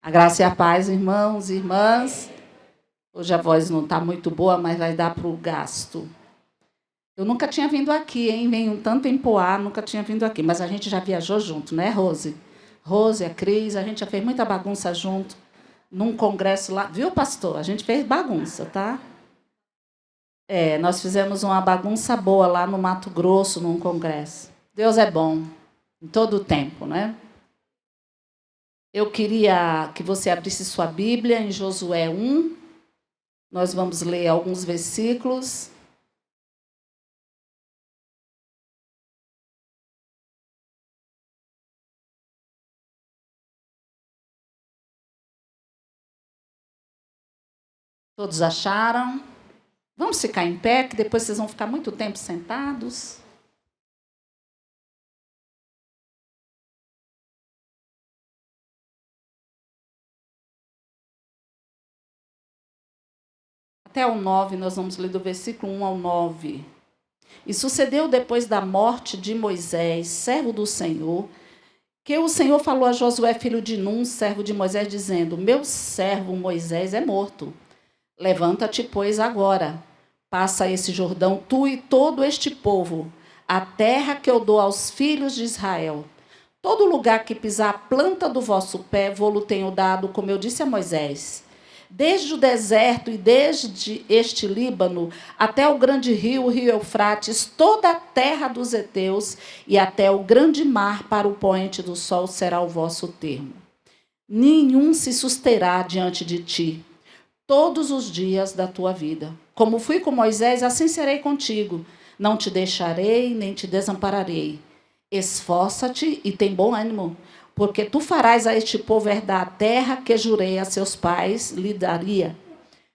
A graça e a paz, irmãos e irmãs. Hoje a voz não está muito boa, mas vai dar para o gasto. Eu nunca tinha vindo aqui, hein? Venho tanto em Poá, nunca tinha vindo aqui. Mas a gente já viajou junto, né, Rose? Rose, a Cris, a gente já fez muita bagunça junto. Num congresso lá. Viu, pastor? A gente fez bagunça, tá? Nós fizemos uma bagunça boa lá no Mato Grosso, num congresso. Deus é bom, em todo o tempo, né? Eu queria que você abrisse sua Bíblia em Josué 1. Nós vamos ler alguns versículos. Todos acharam? Vamos ficar em pé, que depois vocês vão ficar muito tempo sentados. Até o 9, nós vamos ler do versículo 1 ao 9. E sucedeu depois da morte de Moisés, servo do Senhor, que o Senhor falou a Josué, filho de Num, servo de Moisés, dizendo: Meu servo Moisés é morto. Levanta-te, pois, agora. Passa esse Jordão, tu e todo este povo, a terra que eu dou aos filhos de Israel. Todo lugar que pisar a planta do vosso pé, vou-lo tenho dado, como eu disse a Moisés. Desde o deserto e desde este Líbano, até o grande rio, o rio Eufrates, toda a terra dos heteus e até o grande mar para o poente do sol será o vosso termo. Nenhum se susterá diante de ti todos os dias da tua vida. Como fui com Moisés, assim serei contigo. Não te deixarei, nem te desampararei. Esforça-te e tem bom ânimo, porque tu farás a este povo herdar a terra que jurei a seus pais lhe daria.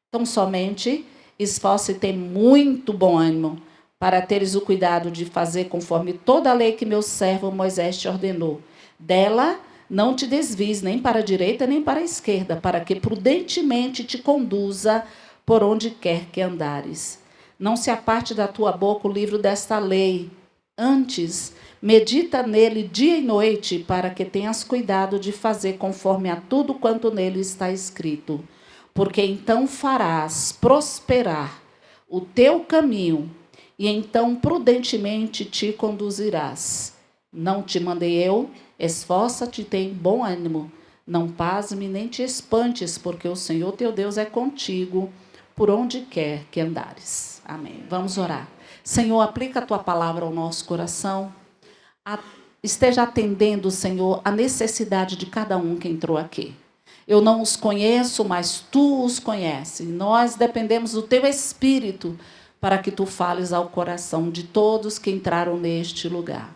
Então, somente esforça e tem muito bom ânimo, para teres o cuidado de fazer conforme toda a lei que meu servo Moisés te ordenou. Dela não te desvies nem para a direita nem para a esquerda, para que prudentemente te conduza por onde quer que andares. Não se aparte da tua boca o livro desta lei. Antes, medita nele dia e noite, para que tenhas cuidado de fazer conforme a tudo quanto nele está escrito. Porque então farás prosperar o teu caminho, e então prudentemente te conduzirás. Não te mandei eu? Esforça-te e tem bom ânimo. Não pasme nem te espantes, porque o Senhor teu Deus é contigo, por onde quer que andares. Amém. Vamos orar. Senhor, aplica a tua palavra ao nosso coração. Esteja atendendo, Senhor, a necessidade de cada um que entrou aqui. Eu não os conheço, mas tu os conheces. Nós dependemos do teu Espírito para que tu fales ao coração de todos que entraram neste lugar.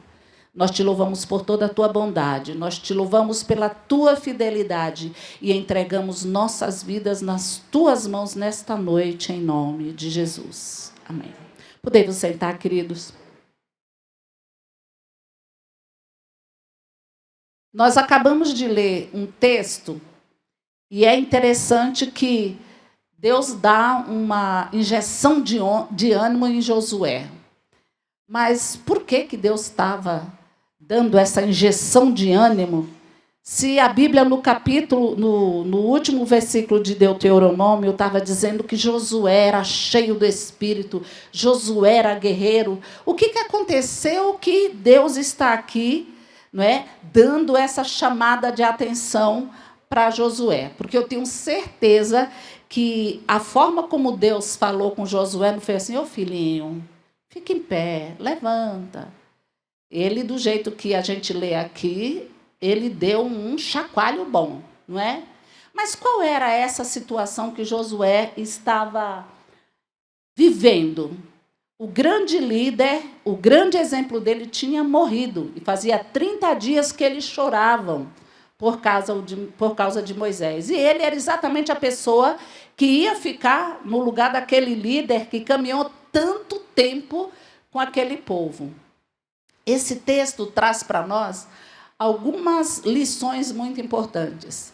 Nós te louvamos por toda a tua bondade, nós te louvamos pela tua fidelidade e entregamos nossas vidas nas tuas mãos nesta noite, em nome de Jesus. Amém. Podemos sentar, queridos. Nós acabamos de ler um texto e é interessante que Deus dá uma injeção de ânimo em Josué. Mas por que Deus estava dando essa injeção de ânimo, se a Bíblia no capítulo, no último versículo de Deuteronômio, estava dizendo que Josué era cheio do Espírito, Josué era guerreiro? O que aconteceu que Deus está aqui, não é, dando essa chamada de atenção para Josué? Porque eu tenho certeza que a forma como Deus falou com Josué não foi assim: ô filhinho, fica em pé, levanta. Ele, do jeito que a gente lê aqui, ele deu um chacoalho bom, não é? Mas qual era essa situação que Josué estava vivendo? O grande líder, o grande exemplo dele tinha morrido, e fazia 30 dias que eles choravam por causa de Moisés. E ele era exatamente a pessoa que ia ficar no lugar daquele líder que caminhou tanto tempo com aquele povo. Esse texto traz para nós algumas lições muito importantes.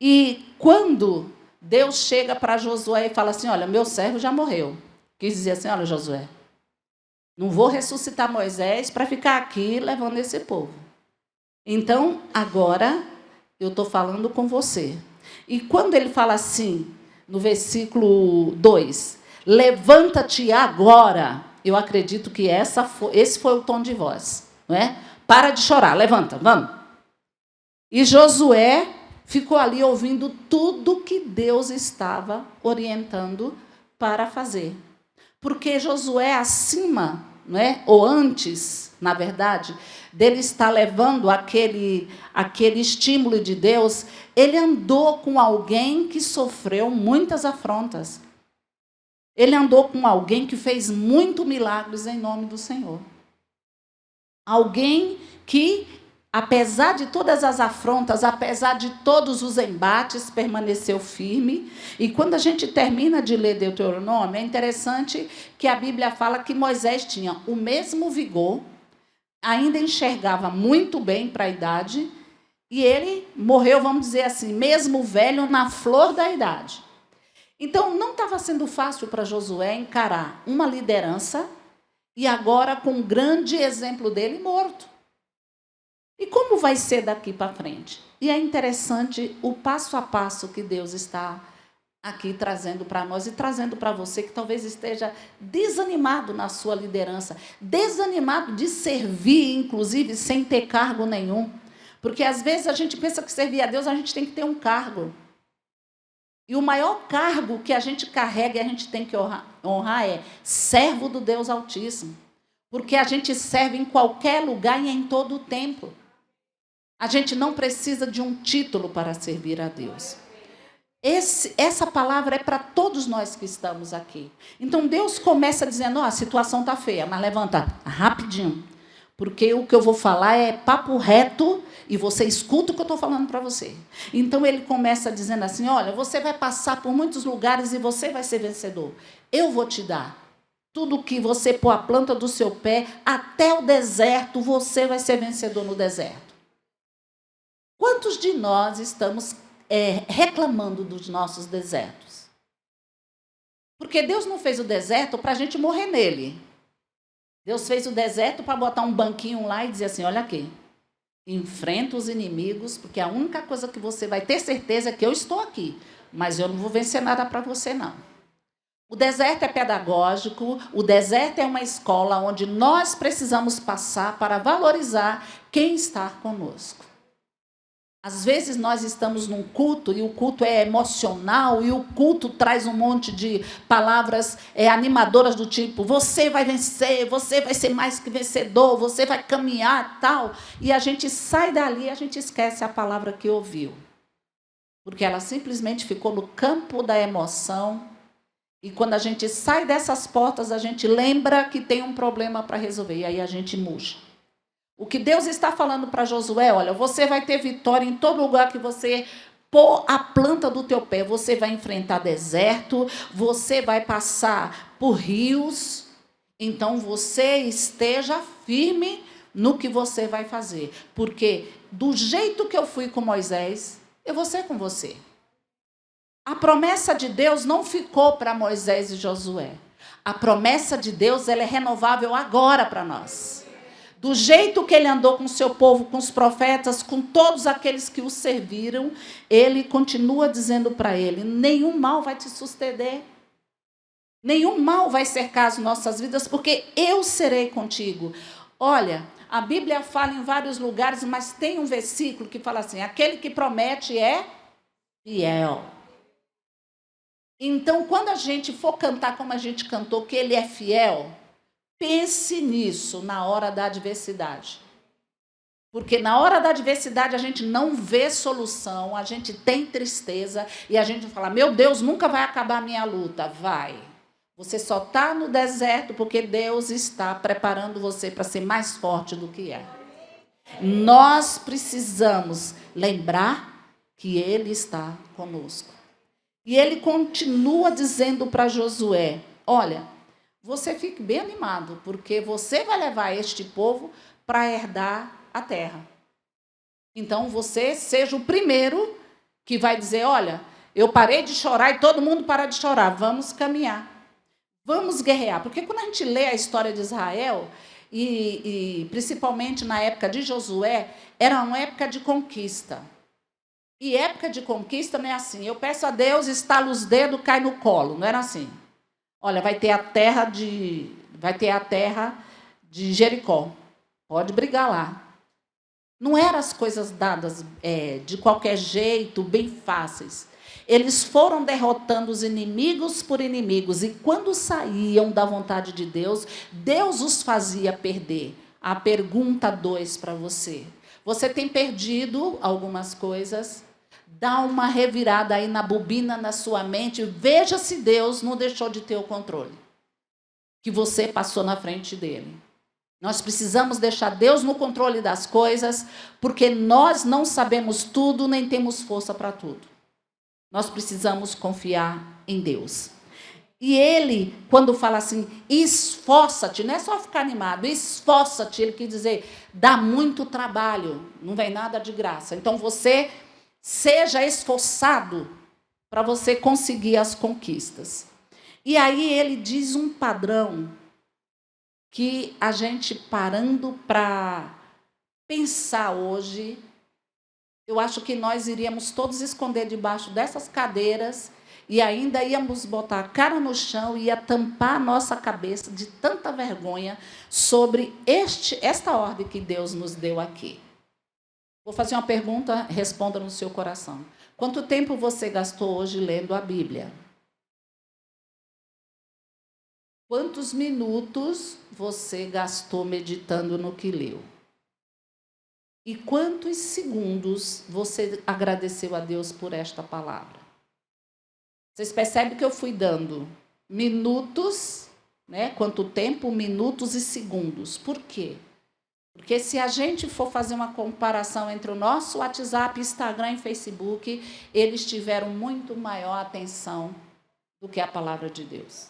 E quando Deus chega para Josué e fala assim: olha, meu servo já morreu. Quis dizer assim: olha, Josué, não vou ressuscitar Moisés para ficar aqui levando esse povo. Então, agora, eu estou falando com você. E quando ele fala assim, no versículo 2, levanta-te agora, eu acredito que esse foi o tom de voz, não é? Para de chorar, levanta, vamos. E Josué ficou ali ouvindo tudo que Deus estava orientando para fazer. Porque Josué, acima, não é? Ou antes, na verdade, dele estar levando aquele estímulo de Deus, ele andou com alguém que sofreu muitas afrontas. Ele andou com alguém que fez muitos milagres em nome do Senhor. Alguém que, apesar de todas as afrontas, apesar de todos os embates, permaneceu firme. E quando a gente termina de ler Deuteronômio, é interessante que a Bíblia fala que Moisés tinha o mesmo vigor, ainda enxergava muito bem para a idade, e ele morreu, vamos dizer assim, mesmo velho, na flor da idade. Então, não estava sendo fácil para Josué encarar uma liderança e agora com um grande exemplo dele morto. E como vai ser daqui para frente? E é interessante o passo a passo que Deus está aqui trazendo para nós e trazendo para você que talvez esteja desanimado na sua liderança, desanimado de servir, inclusive, sem ter cargo nenhum. Porque, às vezes, a gente pensa que servir a Deus, a gente tem que ter um cargo. E o maior cargo que a gente carrega e a gente tem que honrar é servo do Deus Altíssimo. Porque a gente serve em qualquer lugar e em todo o tempo. A gente não precisa de um título para servir a Deus. Essa palavra é para todos nós que estamos aqui. Então, Deus começa dizendo, a situação está feia, mas levanta rapidinho. Porque o que eu vou falar é papo reto e você escuta o que eu estou falando para você. Então, ele começa dizendo assim, olha, você vai passar por muitos lugares e você vai ser vencedor. Eu vou te dar. Tudo que você pôr a planta do seu pé, até o deserto, você vai ser vencedor no deserto. Quantos de nós estamos reclamando dos nossos desertos? Porque Deus não fez o deserto para a gente morrer nele. Deus fez o deserto para botar um banquinho lá e dizer assim, olha aqui, enfrenta os inimigos, porque a única coisa que você vai ter certeza é que eu estou aqui, mas eu não vou vencer nada para você, não. O deserto é pedagógico, o deserto é uma escola onde nós precisamos passar para valorizar quem está conosco. Às vezes nós estamos num culto e o culto é emocional e o culto traz um monte de palavras animadoras do tipo, você vai vencer, você vai ser mais que vencedor, você vai caminhar, tal. E a gente sai dali e a gente esquece a palavra que ouviu. Porque ela simplesmente ficou no campo da emoção. E quando a gente sai dessas portas, a gente lembra que tem um problema para resolver. E aí a gente murcha. O que Deus está falando para Josué, olha, você vai ter vitória em todo lugar que você pôr a planta do teu pé. Você vai enfrentar deserto, você vai passar por rios. Então, você esteja firme no que você vai fazer. Porque do jeito que eu fui com Moisés, eu vou ser com você. A promessa de Deus não ficou para Moisés e Josué. A promessa de Deus ela é renovável agora para nós. Do jeito que ele andou com o seu povo, com os profetas, com todos aqueles que o serviram, ele continua dizendo para ele, nenhum mal vai te suceder. Nenhum mal vai cercar as nossas vidas, porque eu serei contigo. Olha, a Bíblia fala em vários lugares, mas tem um versículo que fala assim, aquele que promete é fiel. Então, quando a gente for cantar como a gente cantou, que ele é fiel, pense nisso na hora da adversidade. Porque na hora da adversidade a gente não vê solução, a gente tem tristeza e a gente fala, meu Deus, nunca vai acabar a minha luta. Vai. Você só está no deserto porque Deus está preparando você para ser mais forte do que é. Nós precisamos lembrar que Ele está conosco. E Ele continua dizendo para Josué, olha, você fique bem animado, porque você vai levar este povo para herdar a terra. Então, você seja o primeiro que vai dizer, olha, eu parei de chorar e todo mundo para de chorar. Vamos caminhar. Vamos guerrear. Porque quando a gente lê a história de Israel, e principalmente na época de Josué, era uma época de conquista. E época de conquista não é assim. Eu peço a Deus, estalo os dedos, cai no colo. Não era assim. Olha, vai ter a terra de Jericó. Pode brigar lá. Não eram as coisas dadas de qualquer jeito, bem fáceis. Eles foram derrotando os inimigos por inimigos. E quando saíam da vontade de Deus, Deus os fazia perder. A pergunta 2 para você. Você tem perdido algumas coisas? Dá uma revirada aí na bobina na sua mente. Veja se Deus não deixou de ter o controle. Que você passou na frente dele. Nós precisamos deixar Deus no controle das coisas, porque nós não sabemos tudo, nem temos força para tudo. Nós precisamos confiar em Deus. E ele, quando fala assim, esforça-te, não é só ficar animado, esforça-te, ele quer dizer, dá muito trabalho, não vem nada de graça. Então, você seja esforçado para você conseguir as conquistas. E aí ele diz um padrão que a gente parando para pensar hoje, eu acho que nós iríamos todos esconder debaixo dessas cadeiras e ainda íamos botar a cara no chão e ia tampar a nossa cabeça de tanta vergonha sobre esta ordem que Deus nos deu aqui. Vou fazer uma pergunta, responda no seu coração. Quanto tempo você gastou hoje lendo a Bíblia? Quantos minutos você gastou meditando no que leu? E quantos segundos você agradeceu a Deus por esta palavra? Vocês percebem que eu fui dando minutos, né? Quanto tempo, minutos e segundos. Por quê? Porque se a gente for fazer uma comparação entre o nosso WhatsApp, Instagram e Facebook, eles tiveram muito maior atenção do que a palavra de Deus.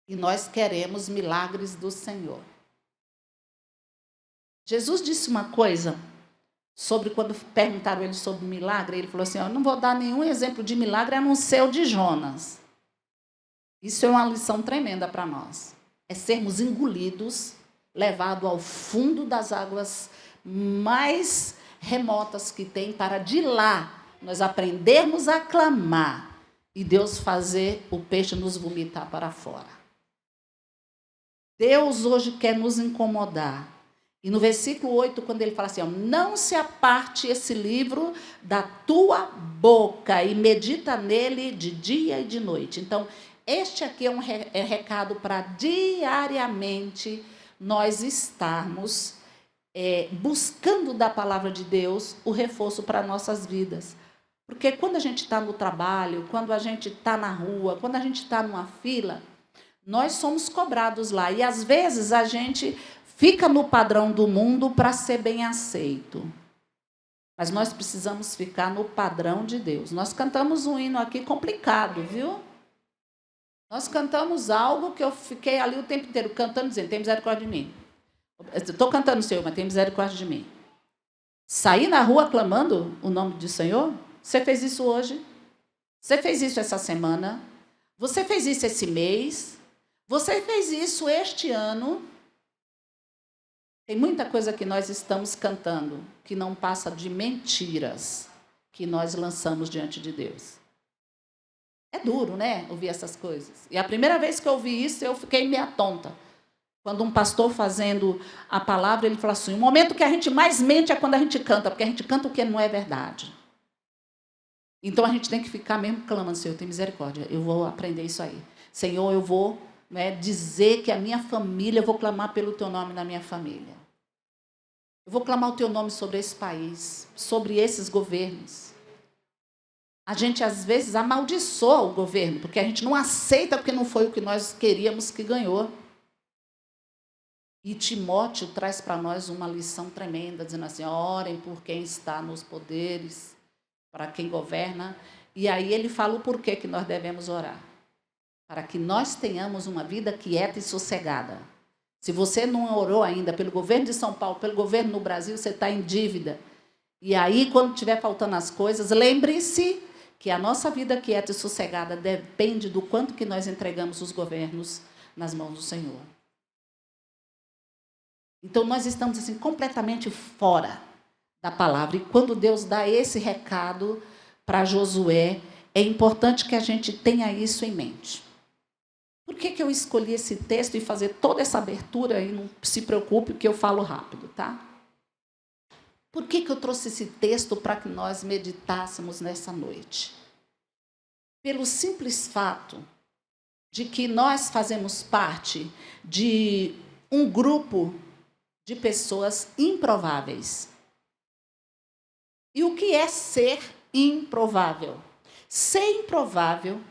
E nós queremos milagres do Senhor. Jesus disse uma coisa sobre quando perguntaram ele sobre milagre, ele falou assim, eu não vou dar nenhum exemplo de milagre a não ser o de Jonas. Isso é uma lição tremenda para nós. É sermos engolidos, levados ao fundo das águas mais remotas que tem, para de lá nós aprendermos a clamar e Deus fazer o peixe nos vomitar para fora. Deus hoje quer nos incomodar. E no versículo 8, quando ele fala assim, ó, não se aparte esse livro da tua boca e medita nele de dia e de noite. Então, este aqui é um recado para diariamente nós estarmos buscando da palavra de Deus o reforço para nossas vidas. Porque quando a gente está no trabalho, quando a gente está na rua, quando a gente está numa fila, nós somos cobrados lá. E, às vezes, a gente fica no padrão do mundo para ser bem aceito. Mas nós precisamos ficar no padrão de Deus. Nós cantamos um hino aqui complicado, viu? Nós cantamos algo que eu fiquei ali o tempo inteiro cantando, dizendo, tem misericórdia de mim. Estou cantando, Senhor, mas tem misericórdia de mim. Sair na rua clamando o nome do Senhor? Você fez isso hoje? Você fez isso essa semana? Você fez isso esse mês? Você fez isso este ano? Tem muita coisa que nós estamos cantando que não passa de mentiras que nós lançamos diante de Deus. É duro, né, ouvir essas coisas. E a primeira vez que eu ouvi isso, eu fiquei meia tonta. Quando um pastor fazendo a palavra, ele fala assim, o momento que a gente mais mente é quando a gente canta, porque a gente canta o que não é verdade. Então, a gente tem que ficar mesmo clamando, Senhor, tem misericórdia, eu vou aprender isso aí. Senhor, eu vou dizer que a minha família, eu vou clamar pelo teu nome na minha família. Eu vou clamar o teu nome sobre esse país, sobre esses governos. A gente, às vezes, amaldiçoa o governo, porque a gente não aceita porque não foi o que nós queríamos que ganhou. E Timóteo traz para nós uma lição tremenda, dizendo assim, orem por quem está nos poderes, para quem governa. E aí ele fala o porquê que nós devemos orar. Para que nós tenhamos uma vida quieta e sossegada. Se você não orou ainda pelo governo de São Paulo, pelo governo no Brasil, você está em dívida. E aí, quando estiver faltando as coisas, lembre-se que a nossa vida quieta e sossegada depende do quanto que nós entregamos os governos nas mãos do Senhor. Então, nós estamos assim completamente fora da palavra. E quando Deus dá esse recado para Josué, é importante que a gente tenha isso em mente. Por que eu escolhi esse texto e fazer toda essa abertura? E não se preocupe, que eu falo rápido, tá? Por que eu trouxe esse texto para que nós meditássemos nessa noite? Pelo simples fato de que nós fazemos parte de um grupo de pessoas improváveis. E o que é ser improvável? Ser improvável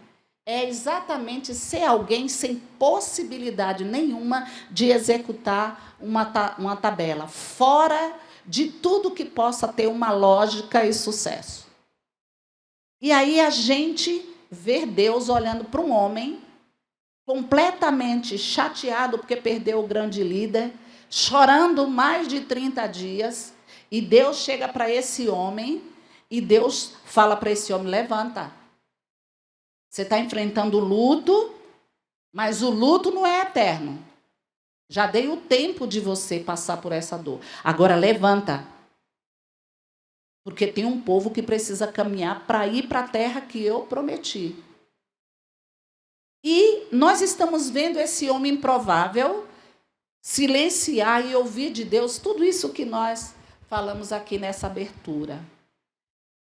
é exatamente ser alguém sem possibilidade nenhuma de executar uma tabela, fora de tudo que possa ter uma lógica e sucesso. E aí a gente vê Deus olhando para um homem completamente chateado porque perdeu o grande líder, chorando mais de 30 dias, e Deus chega para esse homem e Deus fala para esse homem: levanta. Você está enfrentando o luto, mas o luto não é eterno. Já dei o tempo de você passar por essa dor. Agora levanta. Porque tem um povo que precisa caminhar para ir para a terra que eu prometi. E nós estamos vendo esse homem improvável silenciar e ouvir de Deus tudo isso que nós falamos aqui nessa abertura.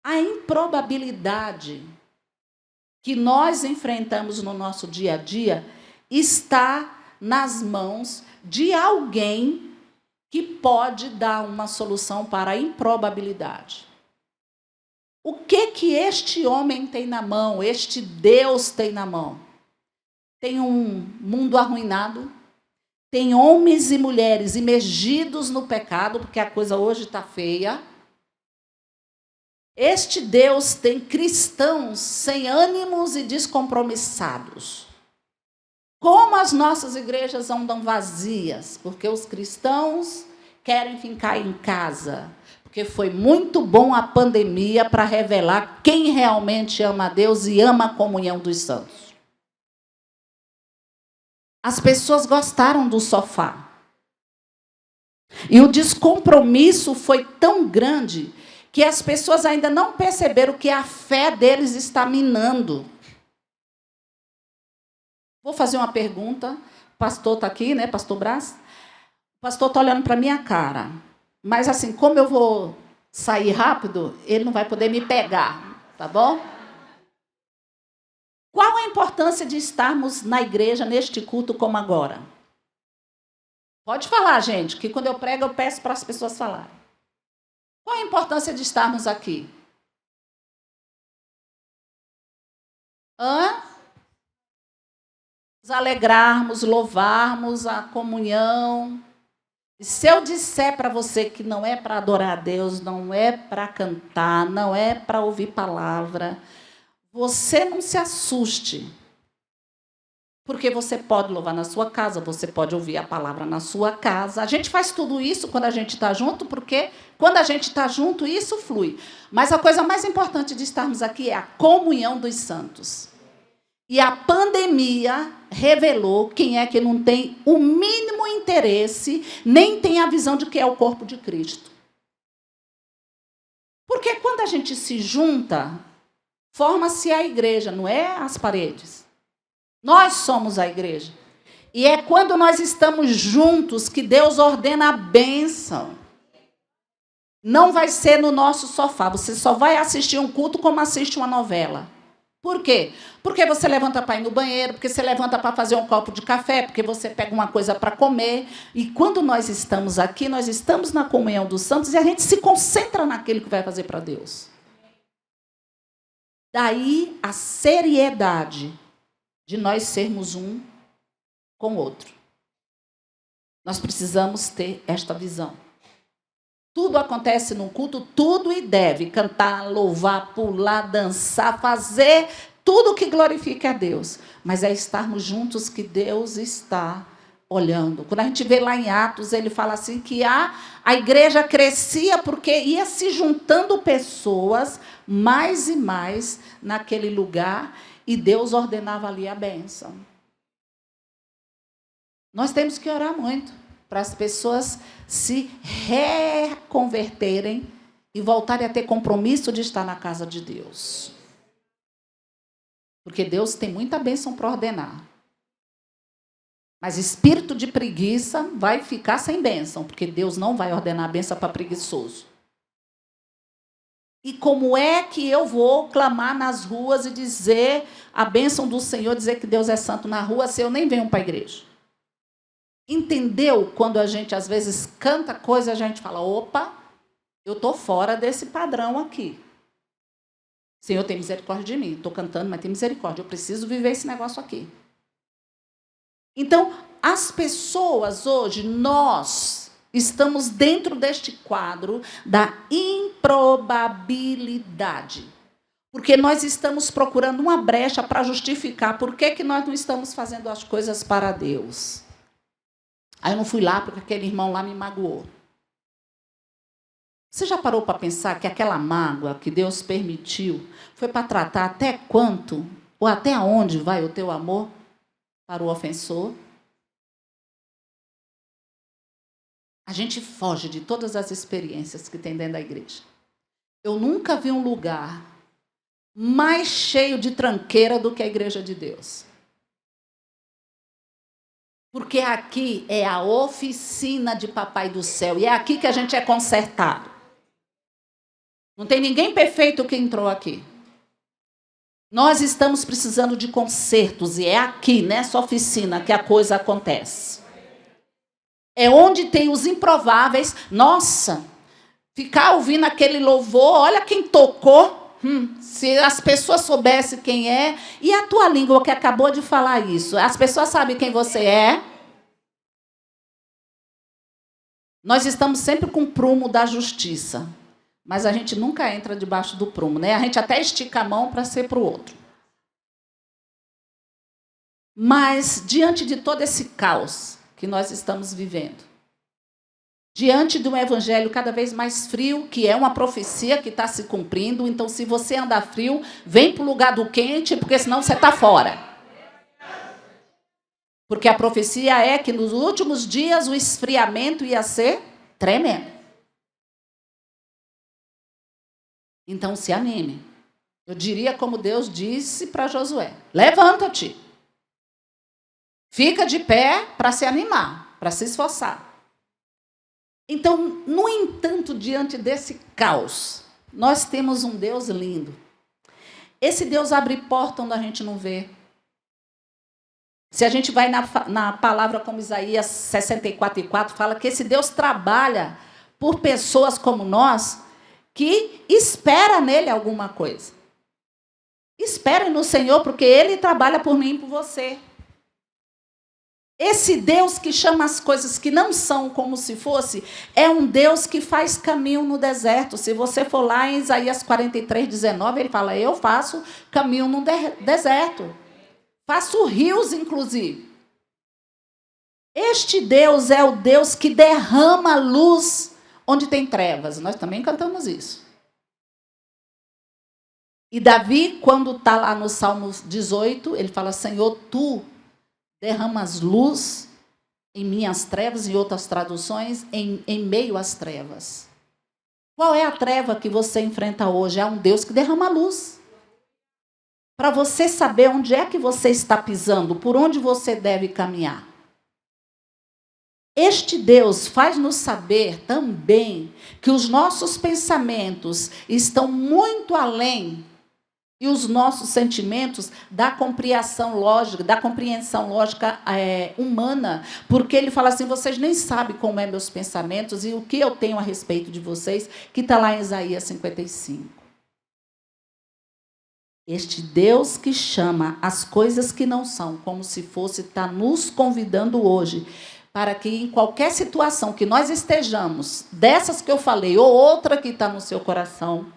A improbabilidade que nós enfrentamos no nosso dia a dia está nas mãos de alguém que pode dar uma solução para a improbabilidade. O que este homem tem na mão, este Deus tem na mão? Tem um mundo arruinado, tem homens e mulheres imergidos no pecado, porque a coisa hoje está feia. Este Deus tem cristãos sem ânimos e descompromissados. Como as nossas igrejas andam vazias, porque os cristãos querem ficar em casa, porque foi muito bom a pandemia para revelar quem realmente ama a Deus e ama a comunhão dos santos. As pessoas gostaram do sofá. E o descompromisso foi tão grande que as pessoas ainda não perceberam que a fé deles está minando. Vou fazer uma pergunta. O pastor está aqui, né, pastor Brás? O pastor está olhando para a minha cara. Mas, assim, como eu vou sair rápido, ele não vai poder me pegar, tá bom? Qual a importância de estarmos na igreja, neste culto como agora? Pode falar, gente, que quando eu prego, eu peço para as pessoas falarem. Qual a importância de estarmos aqui? Nos alegrarmos, louvarmos a comunhão. E se eu disser para você que não é para adorar a Deus, não é para cantar, não é para ouvir palavra, você não se assuste. Porque você pode louvar na sua casa, você pode ouvir a palavra na sua casa. A gente faz tudo isso quando a gente está junto, porque quando a gente está junto, isso flui. Mas a coisa mais importante de estarmos aqui é a comunhão dos santos. E a pandemia revelou quem é que não tem o mínimo interesse, nem tem a visão de que é o corpo de Cristo. Porque quando a gente se junta, forma-se a igreja, não é as paredes. Nós somos a igreja. E é quando nós estamos juntos que Deus ordena a bênção. Não vai ser no nosso sofá. Você só vai assistir um culto como assiste uma novela. Por quê? Porque você levanta para ir no banheiro, porque você levanta para fazer um copo de café, porque você pega uma coisa para comer. E quando nós estamos aqui, nós estamos na comunhão dos santos e a gente se concentra naquilo que vai fazer para Deus. Daí a seriedade de nós sermos um com o outro. Nós precisamos ter esta visão. Tudo acontece num culto, tudo e deve. Cantar, louvar, pular, dançar, fazer tudo que glorifique a Deus. Mas é estarmos juntos que Deus está olhando. Quando a gente vê lá em Atos, ele fala assim que a igreja crescia porque ia se juntando pessoas mais e mais naquele lugar e Deus ordenava ali a bênção. Nós temos que orar muito para as pessoas se reconverterem e voltarem a ter compromisso de estar na casa de Deus. Porque Deus tem muita bênção para ordenar. Mas espírito de preguiça vai ficar sem bênção, porque Deus não vai ordenar a bênção para preguiçoso. E como é que eu vou clamar nas ruas e dizer a bênção do Senhor, dizer que Deus é santo na rua, se eu nem venho para a igreja? Entendeu? Quando a gente, às vezes, canta coisa, a gente fala, opa, eu estou fora desse padrão aqui. Senhor, tem misericórdia de mim. Estou cantando, mas tem misericórdia. Eu preciso viver esse negócio aqui. Então, as pessoas hoje, nós estamos dentro deste quadro da improbabilidade. Porque nós estamos procurando uma brecha para justificar por que nós não estamos fazendo as coisas para Deus. Aí eu não fui lá porque aquele irmão lá me magoou. Você já parou para pensar que aquela mágoa que Deus permitiu foi para tratar até quanto ou até onde vai o teu amor para o ofensor? A gente foge de todas as experiências que tem dentro da igreja. Eu nunca vi um lugar mais cheio de tranqueira do que a igreja de Deus. Porque aqui é a oficina de Papai do Céu. E é aqui que a gente é consertado. Não tem ninguém perfeito que entrou aqui. Nós estamos precisando de consertos. E é aqui, nessa oficina, que a coisa acontece. É onde tem os improváveis. Nossa, ficar ouvindo aquele louvor, olha quem tocou. Se as pessoas soubessem quem é. E a tua língua que acabou de falar isso? As pessoas sabem quem você é? Nós estamos sempre com o prumo da justiça. Mas a gente nunca entra debaixo do prumo, né? A gente até estica a mão para ser para o outro. Mas, diante de todo esse caos que nós estamos vivendo, diante de um evangelho cada vez mais frio, que é uma profecia que está se cumprindo, então, se você andar frio, vem para o lugar do quente, porque senão você está fora. Porque a profecia é que nos últimos dias o esfriamento ia ser tremendo. Então, se anime. Eu diria como Deus disse para Josué, levanta-te. Fica de pé para se animar, para se esforçar. Então, no entanto, diante desse caos, nós temos um Deus lindo. Esse Deus abre porta onde a gente não vê. Se a gente vai na palavra como Isaías 64:4, fala que esse Deus trabalha por pessoas como nós, que espera nele alguma coisa. Espere no Senhor, porque Ele trabalha por mim e por você. Esse Deus que chama as coisas que não são como se fosse, é um Deus que faz caminho no deserto. Se você for lá em Isaías 43:19, ele fala, eu faço caminho no deserto. Faço rios, inclusive. Este Deus é o Deus que derrama luz onde tem trevas. Nós também cantamos isso. E Davi, quando está lá no Salmo 18, ele fala, Senhor, tu derramas luz em minhas trevas, em outras traduções, em meio às trevas. Qual é a treva que você enfrenta hoje? É um Deus que derrama luz. Para você saber onde é que você está pisando, por onde você deve caminhar. Este Deus faz-nos saber também que os nossos pensamentos estão muito além e os nossos sentimentos da compreensão lógica, humana, porque ele fala assim, vocês nem sabem como é meus pensamentos e o que eu tenho a respeito de vocês, que está lá em Isaías 55. Este Deus que chama as coisas que não são, como se fosse, está nos convidando hoje, para que em qualquer situação que nós estejamos, dessas que eu falei, ou outra que está no seu coração,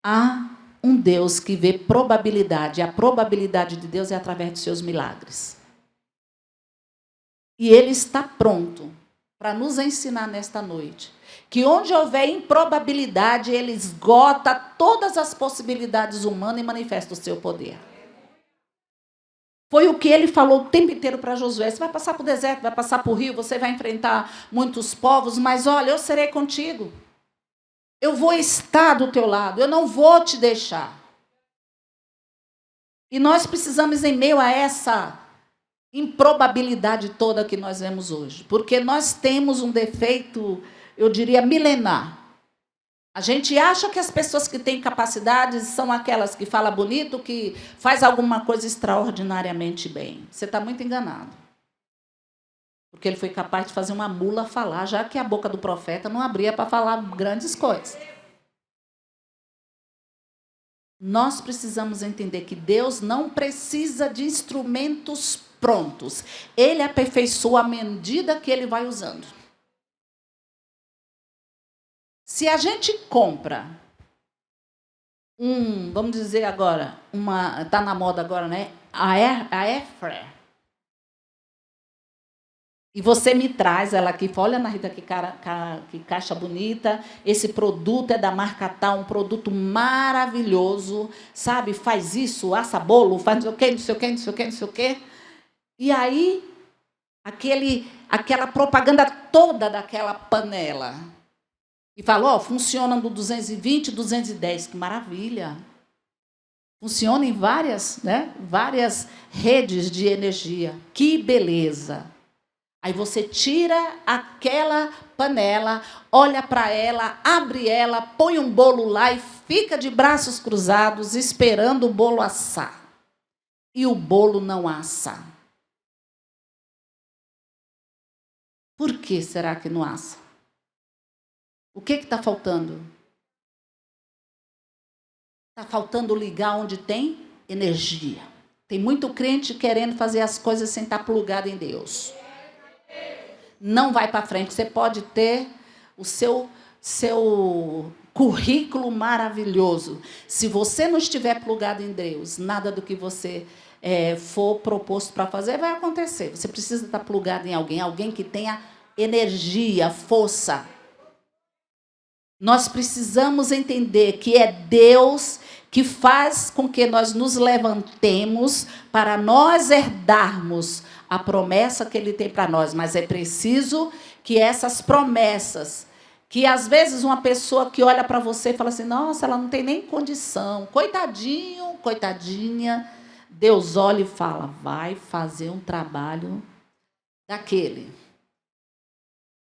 há um Deus que vê probabilidade. A probabilidade de Deus é através dos seus milagres. E Ele está pronto para nos ensinar nesta noite que onde houver improbabilidade, Ele esgota todas as possibilidades humanas e manifesta o seu poder. Foi o que Ele falou o tempo inteiro para Josué. Você vai passar para o deserto, vai passar para o rio, você vai enfrentar muitos povos, mas olha, eu serei contigo. Eu vou estar do teu lado, eu não vou te deixar. E nós precisamos, em meio a essa improbabilidade toda que nós vemos hoje, porque nós temos um defeito, eu diria, milenar. A gente acha que as pessoas que têm capacidades são aquelas que falam bonito, que faz alguma coisa extraordinariamente bem. Você está muito enganado. Porque ele foi capaz de fazer uma mula falar, já que a boca do profeta não abria para falar grandes coisas. Nós precisamos entender que Deus não precisa de instrumentos prontos. Ele aperfeiçoa à medida que ele vai usando. Se a gente compra vamos dizer agora, está na moda agora, né? A Air Fryer. E você me traz ela aqui, olha, Ana Rita, que caixa bonita, esse produto é da marca tal, um produto maravilhoso, sabe? Faz isso, assa bolo, faz não sei o quê, não sei o quê, não sei o quê, não sei o quê. E aí, aquela propaganda toda daquela panela. E fala, funciona no 220, 210, que maravilha. Funciona em várias redes de energia. Que beleza. Aí você tira aquela panela, olha para ela, abre ela, põe um bolo lá e fica de braços cruzados esperando o bolo assar. E o bolo não assa. Por que será que não assa? O que está faltando? Está faltando ligar onde tem energia. Tem muito crente querendo fazer as coisas sem estar plugado em Deus. Não vai para frente. Você pode ter o seu currículo maravilhoso. Se você não estiver plugado em Deus, nada do que você for proposto para fazer vai acontecer. Você precisa estar plugado em alguém que tenha energia, força. Nós precisamos entender que é Deus que faz com que nós nos levantemos para nós herdarmos a promessa que Ele tem para nós. Mas é preciso que essas promessas, que às vezes uma pessoa que olha para você e fala assim, nossa, ela não tem nem condição, coitadinho, coitadinha, Deus olha e fala, vai fazer um trabalho daquele.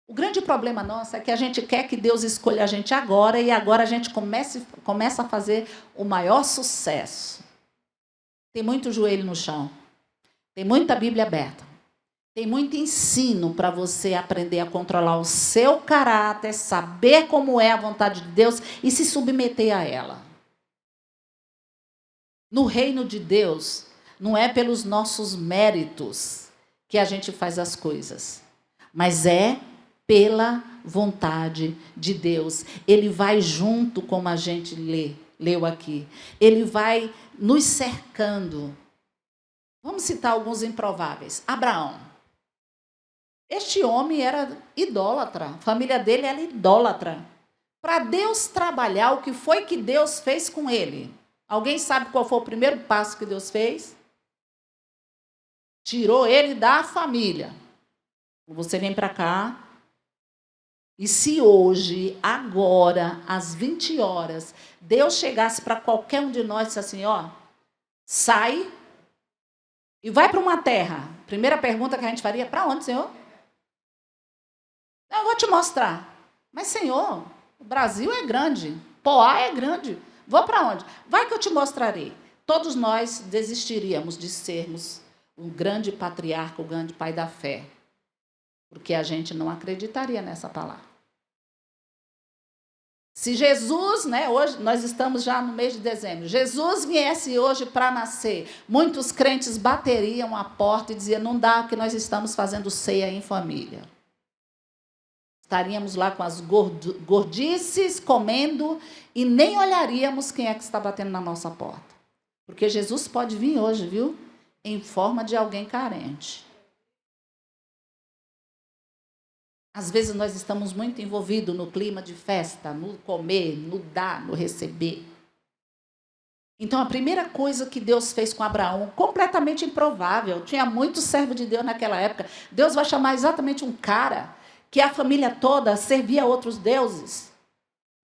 O grande problema nosso é que a gente quer que Deus escolha a gente agora e agora a gente começa a fazer o maior sucesso. Tem muito joelho no chão. Tem muita Bíblia aberta. Tem muito ensino para você aprender a controlar o seu caráter, saber como é a vontade de Deus e se submeter a ela. No reino de Deus, não é pelos nossos méritos que a gente faz as coisas, mas é pela vontade de Deus. Ele vai junto, como a gente leu aqui. Ele vai nos cercando. Vamos citar alguns improváveis. Abraão. Este homem era idólatra. A família dele era idólatra. Para Deus trabalhar, o que foi que Deus fez com ele? Alguém sabe qual foi o primeiro passo que Deus fez? Tirou ele da família. Você vem para cá. E se hoje, agora, às 20 horas, Deus chegasse para qualquer um de nós e dissesse assim, sai e vai para uma terra. Primeira pergunta que a gente faria, para onde, Senhor? Eu vou te mostrar. Mas, Senhor, o Brasil é grande, Poá é grande. Vou para onde? Vai que eu te mostrarei. Todos nós desistiríamos de sermos um grande patriarca, um grande pai da fé. Porque a gente não acreditaria nessa palavra. Se Jesus, hoje nós estamos já no mês de dezembro, Jesus viesse hoje para nascer, muitos crentes bateriam a porta e diziam, não dá que nós estamos fazendo ceia em família. Estaríamos lá com as gordices, comendo, e nem olharíamos quem é que está batendo na nossa porta. Porque Jesus pode vir hoje, viu? Em forma de alguém carente. Às vezes nós estamos muito envolvidos no clima de festa, no comer, no dar, no receber. Então, a primeira coisa que Deus fez com Abraão, completamente improvável, tinha muito servo de Deus naquela época. Deus vai chamar exatamente um cara que a família toda servia a outros deuses.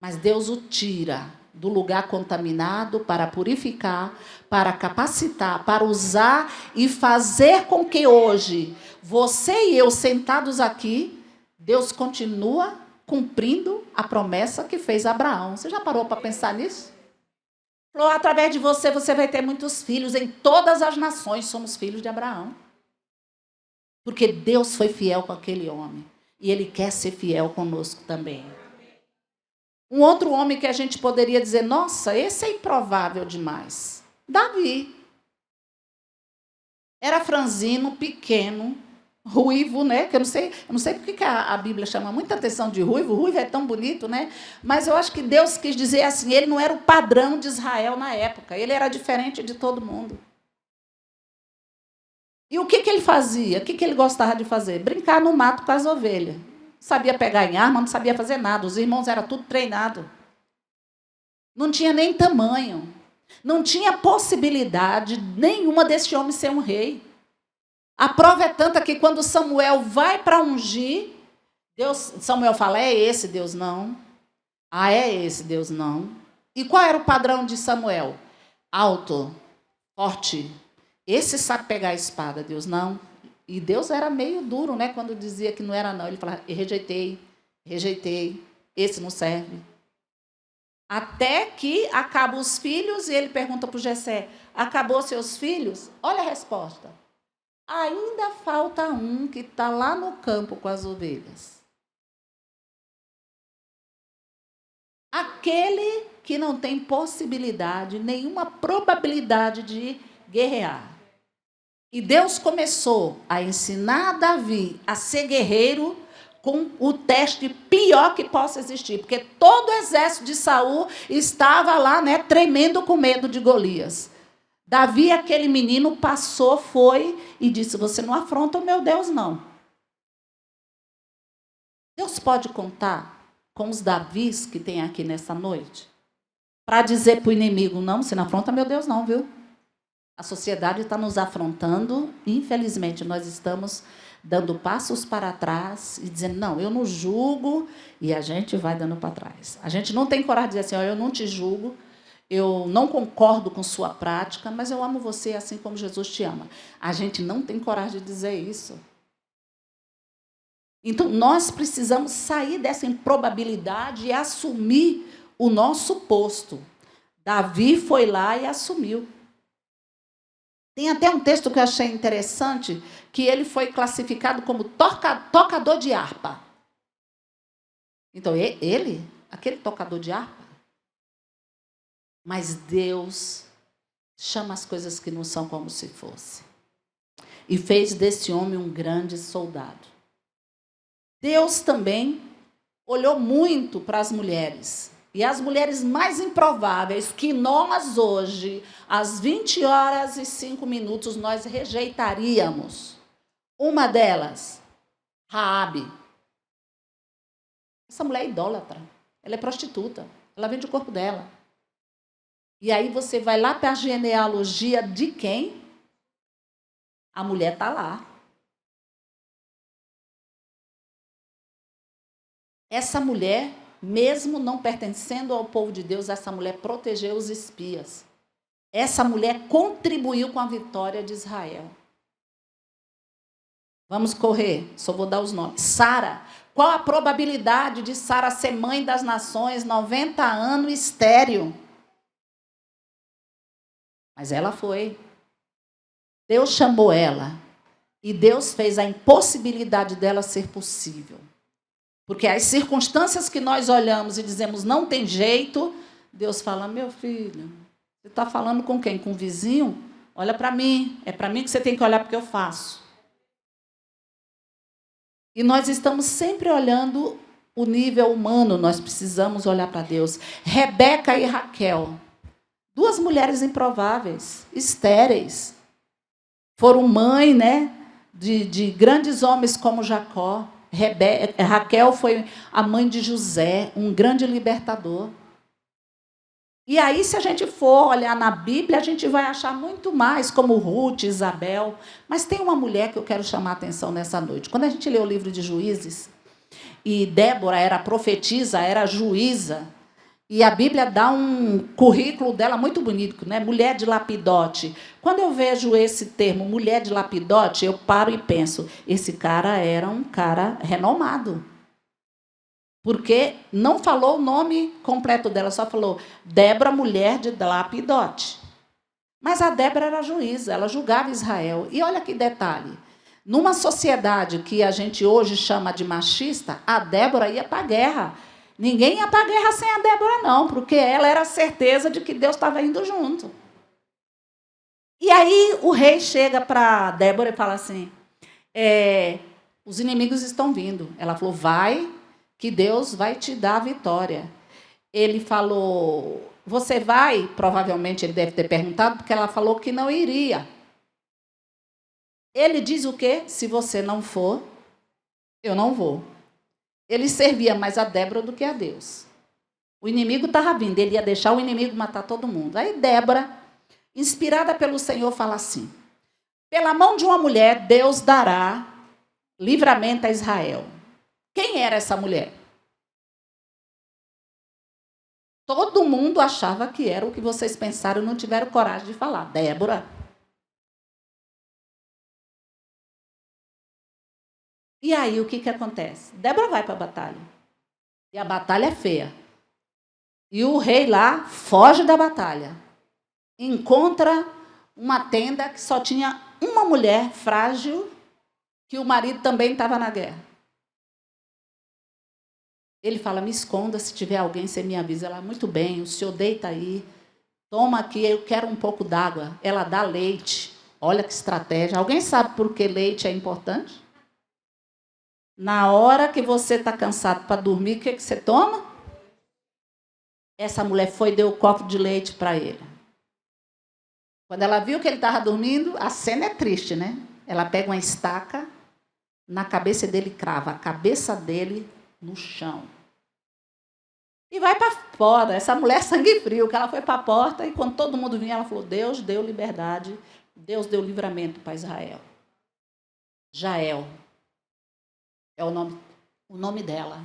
Mas Deus o tira do lugar contaminado para purificar, para capacitar, para usar e fazer com que hoje, você e eu sentados aqui, Deus continua cumprindo a promessa que fez a Abraão. Você já parou para pensar nisso? Falou, através de você, você vai ter muitos filhos. Em todas as nações somos filhos de Abraão. Porque Deus foi fiel com aquele homem. E Ele quer ser fiel conosco também. Um outro homem que a gente poderia dizer, nossa, esse é improvável demais. Davi. Era franzino, pequeno, ruivo, né? Que eu não sei porque que a Bíblia chama muita atenção de ruivo. Ruivo é tão bonito, né? Mas eu acho que Deus quis dizer assim, ele não era o padrão de Israel na época. Ele era diferente de todo mundo. E o que ele fazia? O que ele gostava de fazer? Brincar no mato com as ovelhas. Sabia pegar em arma, não sabia fazer nada. Os irmãos eram tudo treinados. Não tinha nem tamanho. Não tinha possibilidade nenhuma desse homem ser um rei. A prova é tanta que quando Samuel vai para ungir, Samuel fala, é esse Deus não. Ah, é esse Deus não. E qual era o padrão de Samuel? Alto, forte. Esse sabe pegar a espada, Deus não. E Deus era meio duro, né? Quando dizia que não era não. Ele falava, rejeitei, esse não serve. Até que acabam os filhos e ele pergunta para o Jessé, acabou seus filhos? Olha a resposta. Ainda falta um que está lá no campo com as ovelhas. Aquele que não tem possibilidade, nenhuma probabilidade de guerrear. E Deus começou a ensinar Davi a ser guerreiro com o teste pior que possa existir. Porque todo o exército de Saul estava lá, né, tremendo com medo de Golias. Davi, aquele menino, passou, foi e disse, você não afronta o meu Deus, não. Deus pode contar com os Davis que tem aqui nessa noite? Para dizer para o inimigo, não, você não afronta meu Deus, não, viu? A sociedade está nos afrontando, infelizmente nós estamos dando passos para trás e dizendo, não, eu não julgo, e a gente vai dando para trás. A gente não tem coragem de dizer assim, eu não te julgo, eu não concordo com sua prática, mas eu amo você assim como Jesus te ama. A gente não tem coragem de dizer isso. Então, nós precisamos sair dessa improbabilidade e assumir o nosso posto. Davi foi lá e assumiu. Tem até um texto que eu achei interessante, que ele foi classificado como tocador de harpa. Então, ele, aquele tocador de harpa, mas Deus chama as coisas que não são como se fosse. E fez desse homem um grande soldado. Deus também olhou muito para as mulheres. E as mulheres mais improváveis que nós hoje, às 20h05, nós rejeitaríamos. Uma delas, Raabe. Essa mulher é idólatra. Ela é prostituta. Ela vende o corpo dela. E aí você vai lá para a genealogia de quem? A mulher está lá. Essa mulher, mesmo não pertencendo ao povo de Deus, essa mulher protegeu os espias. Essa mulher contribuiu com a vitória de Israel. Vamos correr, só vou dar os nomes. Sara. Qual a probabilidade de Sara ser mãe das nações, 90 anos, estéril? Mas ela foi. Deus chamou ela. E Deus fez a impossibilidade dela ser possível. Porque as circunstâncias que nós olhamos e dizemos não tem jeito, Deus fala, meu filho, você está falando com quem? Com o vizinho? Olha para mim, é para mim que você tem que olhar porque eu faço. E nós estamos sempre olhando o nível humano, nós precisamos olhar para Deus. Rebeca e Raquel, duas mulheres improváveis, estéreis, foram mãe, né, de grandes homens como Jacó. Raquel foi a mãe de José, um grande libertador. E aí, se a gente for olhar na Bíblia, a gente vai achar muito mais, como Ruth, Isabel. Mas tem uma mulher que eu quero chamar a atenção nessa noite. Quando a gente lê o livro de Juízes, e Débora era profetisa, era juíza, E a Bíblia dá um currículo dela muito bonito, né? Mulher de lapidote. Quando eu vejo esse termo, mulher de lapidote, eu paro e penso, esse cara era um cara renomado. Porque não falou o nome completo dela, só falou Débora, mulher de lapidote. Mas a Débora era juíza, ela julgava Israel. E olha que detalhe, numa sociedade que a gente hoje chama de machista, a Débora ia para a guerra. Ninguém ia para a guerra sem a Débora, não, porque ela era a certeza de que Deus estava indo junto. E aí o rei chega para Débora e fala assim, os inimigos estão vindo. Ela falou, vai, que Deus vai te dar a vitória. Ele falou, você vai? Provavelmente ele deve ter perguntado, porque ela falou que não iria. Ele diz o quê? Se você não for, eu não vou. Ele servia mais a Débora do que a Deus. O inimigo estava vindo, ele ia deixar o inimigo matar todo mundo. Aí Débora, inspirada pelo Senhor, fala assim, pela mão de uma mulher, Deus dará livramento a Israel. Quem era essa mulher? Todo mundo achava que era o que vocês pensaram e não tiveram coragem de falar. Débora. E aí, o que acontece? Débora vai para a batalha. E a batalha é feia. E o rei lá foge da batalha. Encontra uma tenda que só tinha uma mulher frágil, que o marido também estava na guerra. Ele fala, me esconda, se tiver alguém, você me avisa. Ela, muito bem, o senhor deita aí, toma aqui, eu quero um pouco d'água. Ela dá leite. Olha que estratégia. Alguém sabe por que leite é importante? Na hora que você está cansado para dormir, o que você toma? Essa mulher foi e deu o copo de leite para ele. Quando ela viu que ele estava dormindo, a cena é triste, né? Ela pega uma estaca, na cabeça dele crava a cabeça dele no chão. E vai para fora. Essa mulher sangue frio, que ela foi para a porta e quando todo mundo vinha, ela falou, Deus deu liberdade, Deus deu livramento para Israel. Jael é o nome dela.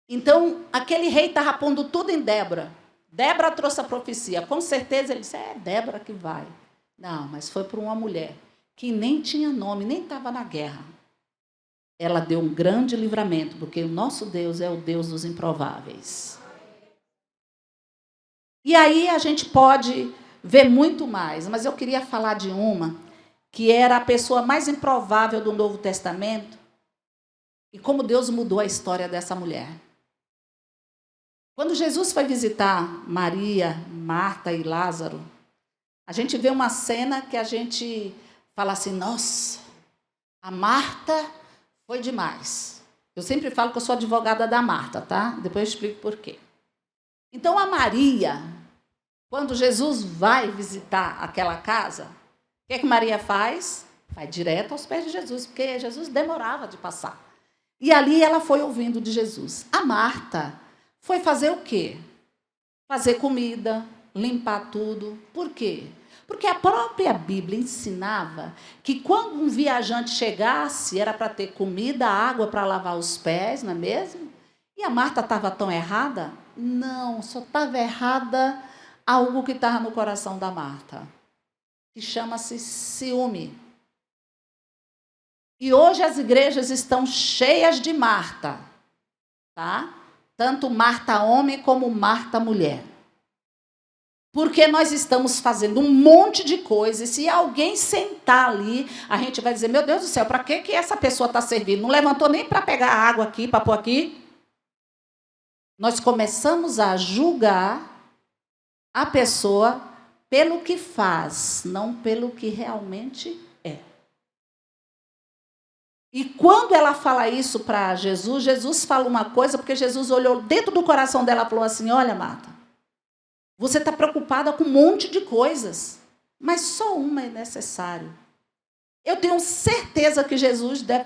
Então, aquele rei estava pondo tudo em Débora. Débora trouxe a profecia. Com certeza ele disse, é Débora que vai. Não, mas foi por uma mulher que nem tinha nome, nem estava na guerra. Ela deu um grande livramento, porque o nosso Deus é o Deus dos improváveis. E aí a gente pode ver muito mais, mas eu queria falar de uma que era a pessoa mais improvável do Novo Testamento e como Deus mudou a história dessa mulher. Quando Jesus foi visitar Maria, Marta e Lázaro, a gente vê uma cena que a gente fala assim, nossa, a Marta foi demais. Eu sempre falo que eu sou advogada da Marta, tá? Depois eu explico por quê. Então, a Maria, quando Jesus vai visitar aquela casa, o que Maria faz? Vai direto aos pés de Jesus, porque Jesus demorava de passar. E ali ela foi ouvindo de Jesus. A Marta foi fazer o quê? Fazer comida, limpar tudo. Por quê? Porque a própria Bíblia ensinava que quando um viajante chegasse, era para ter comida, água para lavar os pés, não é mesmo? E a Marta estava tão errada? Não, só estava errada algo que estava no coração da Marta, que chama-se ciúme. E hoje as igrejas estão cheias de Marta, tá? Tanto Marta homem como Marta mulher. Porque nós estamos fazendo um monte de coisas, e se alguém sentar ali, a gente vai dizer, meu Deus do céu, para que essa pessoa está servindo? Não levantou nem para pegar água aqui, para pôr aqui? Nós começamos a julgar a pessoa pelo que faz, não pelo que realmente é. E quando ela fala isso para Jesus, Jesus fala uma coisa, porque Jesus olhou dentro do coração dela e falou assim, olha, Marta, você está preocupada com um monte de coisas, mas só uma é necessário. Eu tenho certeza que Jesus deve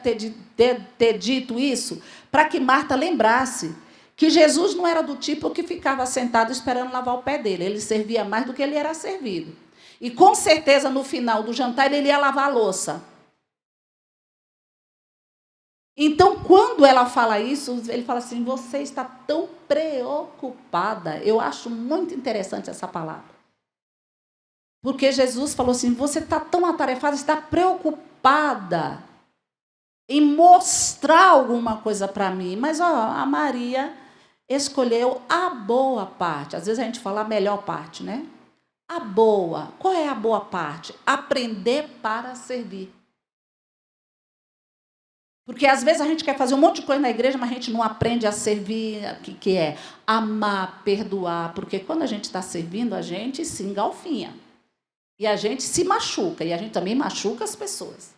ter dito isso para que Marta lembrasse que Jesus não era do tipo que ficava sentado esperando lavar o pé dele. Ele servia mais do que ele era servido. E com certeza, no final do jantar, ele ia lavar a louça. Então, quando ela fala isso, ele fala assim, você está tão preocupada. Eu acho muito interessante essa palavra. Porque Jesus falou assim, você está tão atarefada, está preocupada em mostrar alguma coisa para mim. Mas a Maria escolheu a boa parte. Às vezes a gente fala a melhor parte, né? A boa. Qual é a boa parte? Aprender para servir. Porque às vezes a gente quer fazer um monte de coisa na igreja, mas a gente não aprende a servir, que é amar, perdoar. Porque quando a gente está servindo, a gente se engalfinha. E a gente se machuca. E a gente também machuca as pessoas.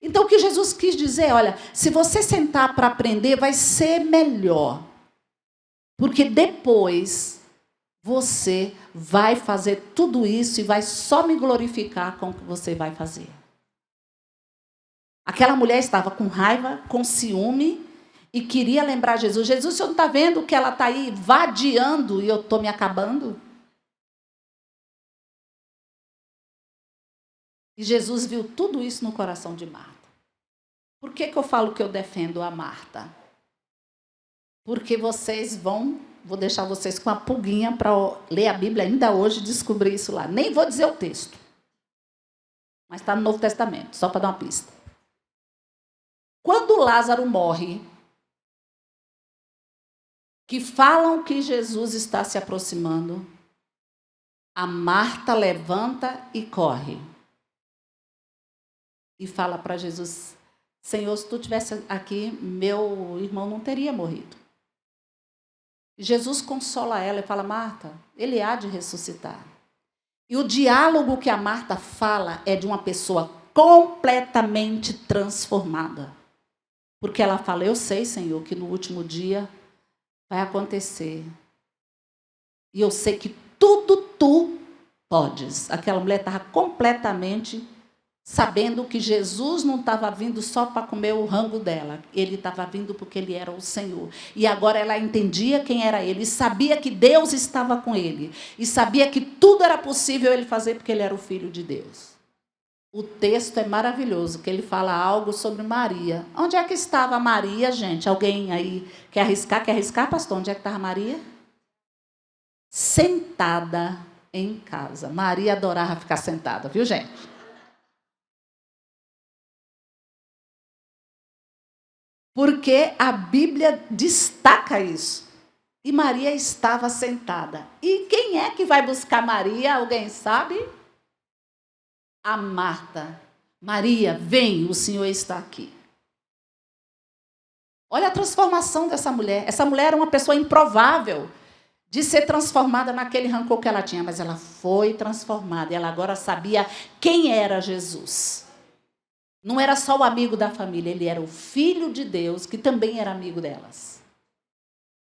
Então, o que Jesus quis dizer, olha, se você sentar para aprender, vai ser melhor. Porque depois você vai fazer tudo isso e vai só me glorificar com o que você vai fazer. Aquela mulher estava com raiva, com ciúme e queria lembrar Jesus. Jesus, o senhor não está vendo que ela está aí vadiando e eu estou me acabando? E Jesus viu tudo isso no coração de Marta. Por que eu falo que eu defendo a Marta? Porque vocês vou deixar vocês com a pulguinha para ler a Bíblia ainda hoje e descobrir isso lá. Nem vou dizer o texto. Mas está no Novo Testamento, só para dar uma pista. Quando Lázaro morre, que falam que Jesus está se aproximando, a Marta levanta e corre. E fala para Jesus, Senhor, se tu estivesse aqui, meu irmão não teria morrido. E Jesus consola ela e fala, Marta, ele há de ressuscitar. E o diálogo que a Marta fala é de uma pessoa completamente transformada. Porque ela fala, eu sei, Senhor, que no último dia vai acontecer. E eu sei que tudo tu podes. Aquela mulher estava completamente sabendo que Jesus não estava vindo só para comer o rango dela. Ele estava vindo porque ele era o Senhor. E agora ela entendia quem era ele. E sabia que Deus estava com ele. E sabia que tudo era possível ele fazer porque ele era o Filho de Deus. O texto é maravilhoso, que ele fala algo sobre Maria. Onde é que estava Maria, gente? Alguém aí quer arriscar? Quer arriscar, pastor? Onde é que estava Maria? Sentada em casa. Maria adorava ficar sentada, viu, gente? Porque a Bíblia destaca isso. E Maria estava sentada. E quem é que vai buscar Maria? Alguém sabe? A Marta. Maria, vem, o Senhor está aqui. Olha a transformação dessa mulher. Essa mulher era uma pessoa improvável de ser transformada naquele rancor que ela tinha, mas ela foi transformada. E ela agora sabia quem era Jesus. Não era só o amigo da família, ele era o Filho de Deus, que também era amigo delas.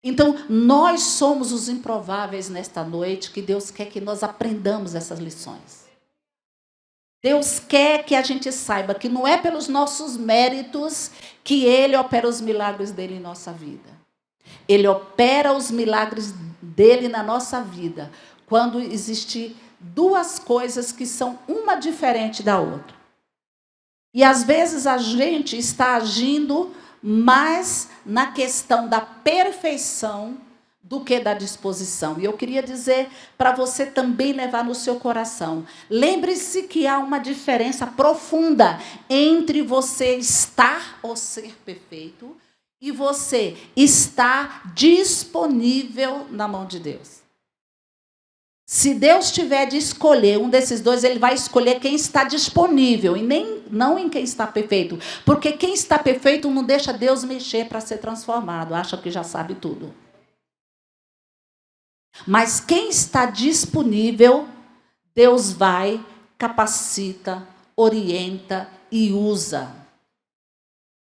Então, nós somos os improváveis nesta noite, que Deus quer que nós aprendamos essas lições. Deus quer que a gente saiba que não é pelos nossos méritos que Ele opera os milagres dele em nossa vida. Ele opera os milagres dele na nossa vida quando existem duas coisas que são uma diferente da outra. E às vezes a gente está agindo mais na questão da perfeição do que da disposição. E eu queria dizer para você também levar no seu coração. Lembre-se que há uma diferença profunda entre você estar ou ser perfeito e você estar disponível na mão de Deus. Se Deus tiver de escolher um desses dois, ele vai escolher quem está disponível e não em quem está perfeito. Porque quem está perfeito não deixa Deus mexer para ser transformado, acha que já sabe tudo. Mas quem está disponível, Deus vai, capacita, orienta e usa.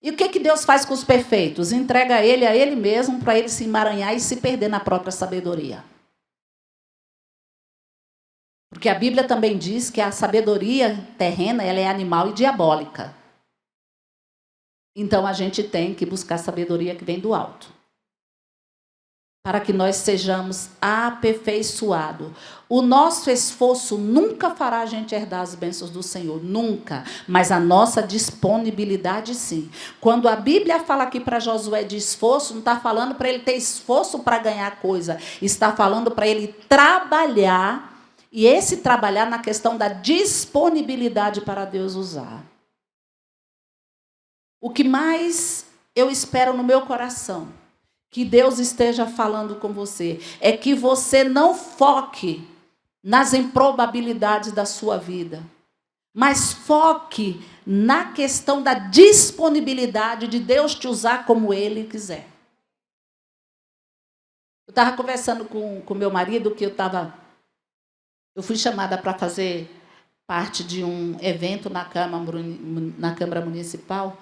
E o que Deus faz com os perfeitos? Entrega ele a ele mesmo para ele se emaranhar e se perder na própria sabedoria. Porque a Bíblia também diz que a sabedoria terrena ela é animal e diabólica. Então a gente tem que buscar sabedoria que vem do alto. para que nós sejamos aperfeiçoados. O nosso esforço nunca fará a gente herdar as bênçãos do Senhor, nunca. Mas a nossa disponibilidade, sim. Quando a Bíblia fala aqui para Josué de esforço, não está falando para ele ter esforço para ganhar coisa. Está falando para ele trabalhar, e esse trabalhar na questão da disponibilidade para Deus usar. O que mais eu espero no meu coração, que Deus esteja falando com você, é que você não foque nas improbabilidades da sua vida, mas foque na questão da disponibilidade de Deus te usar como Ele quiser. Eu estava conversando com meu marido, que eu fui chamada para fazer parte de um evento na Câmara Municipal.